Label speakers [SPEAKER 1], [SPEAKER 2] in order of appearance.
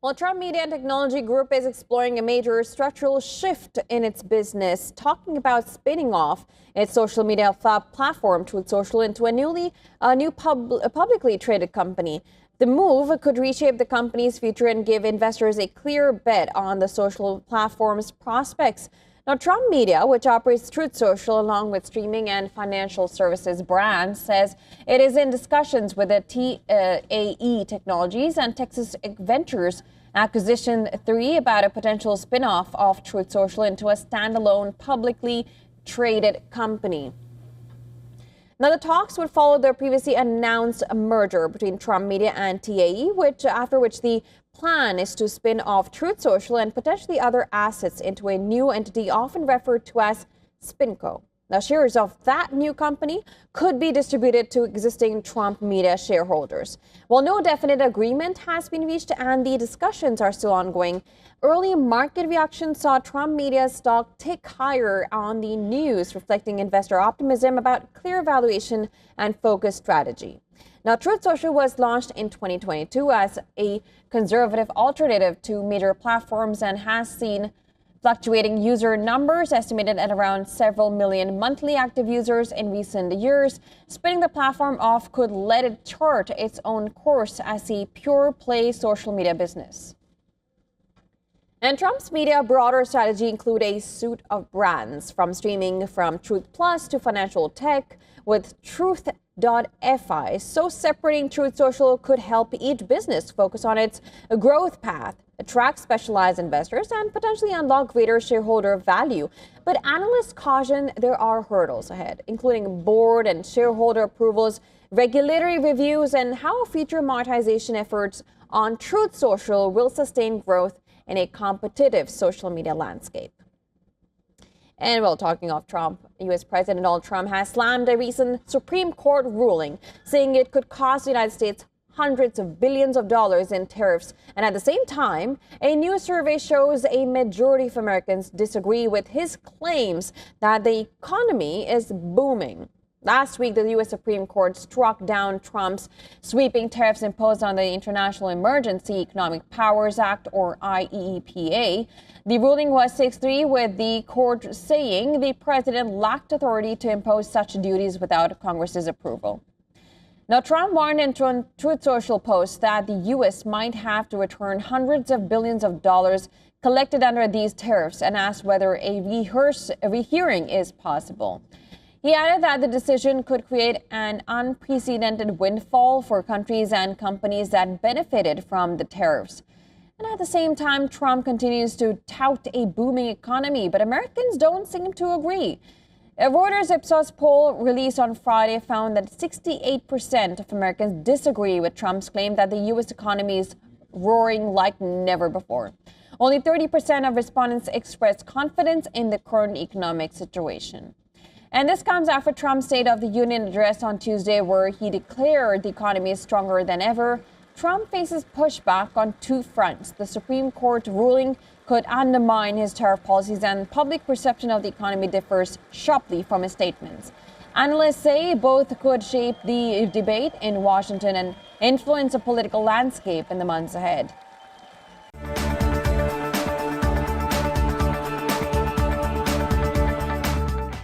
[SPEAKER 1] Well, Trump Media and Technology Group is exploring a major structural shift in its business, talking about spinning off its social media platform Truth Social into a publicly traded company. The move could reshape the company's future and give investors a clear bet on the social platform's prospects. Now, Trump Media, which operates Truth Social along with streaming and financial services brands, says it is in discussions with the TAE Technologies and Texas Ventures Acquisition 3 about a potential spin-off of Truth Social into a standalone publicly traded company. Now, the talks would follow the previously announced merger between Trump Media and TAE, after which the plan is to spin off Truth Social and potentially other assets into a new entity often referred to as SpinCo. Now, shares of that new company could be distributed to existing Trump Media shareholders. While no definite agreement has been reached and the discussions are still ongoing, early market reaction saw Trump Media's stock tick higher on the news, reflecting investor optimism about clear valuation and focused strategy. Now, Truth Social was launched in 2022 as a conservative alternative to major platforms and has seen fluctuating user numbers, estimated at around several million monthly active users in recent years. Spinning the platform off could let it chart its own course as a pure-play social media business. And Trump's media broader strategy include a suite of brands, from streaming from Truth Plus to financial tech with Truth.fi. So separating Truth Social could help each business focus on its growth path, attract specialized investors, and potentially unlock greater shareholder value. But analysts caution there are hurdles ahead, including board and shareholder approvals, regulatory reviews, and how future monetization efforts on Truth Social will sustain growth in a competitive social media landscape. And while talking of Trump, U.S. President Donald Trump has slammed a recent Supreme Court ruling, saying it could cost the United States hundreds of billions of dollars in tariffs. And at the same time, a new survey shows a majority of Americans disagree with his claims that the economy is booming. Last week, the U.S. Supreme Court struck down Trump's sweeping tariffs imposed on the International Emergency Economic Powers Act, or IEEPA. The ruling was 6-3, with the court saying the president lacked authority to impose such duties without Congress's approval. Now, Trump warned in Truth Social posts that the U.S. might have to return hundreds of billions of dollars collected under these tariffs and asked whether a rehearing is possible. He added that the decision could create an unprecedented windfall for countries and companies that benefited from the tariffs. And at the same time, Trump continues to tout a booming economy, but Americans don't seem to agree. A Reuters Ipsos poll released on Friday found that 68% of Americans disagree with Trump's claim that the U.S. economy is roaring like never before. Only 30% of respondents expressed confidence in the current economic situation. And this comes after Trump's State of the Union address on Tuesday, where he declared the economy is stronger than ever. Trump faces pushback on two fronts. The Supreme Court ruling could undermine his tariff policies, and public perception of the economy differs sharply from his statements. Analysts say both could shape the debate in Washington and influence the political landscape in the months ahead.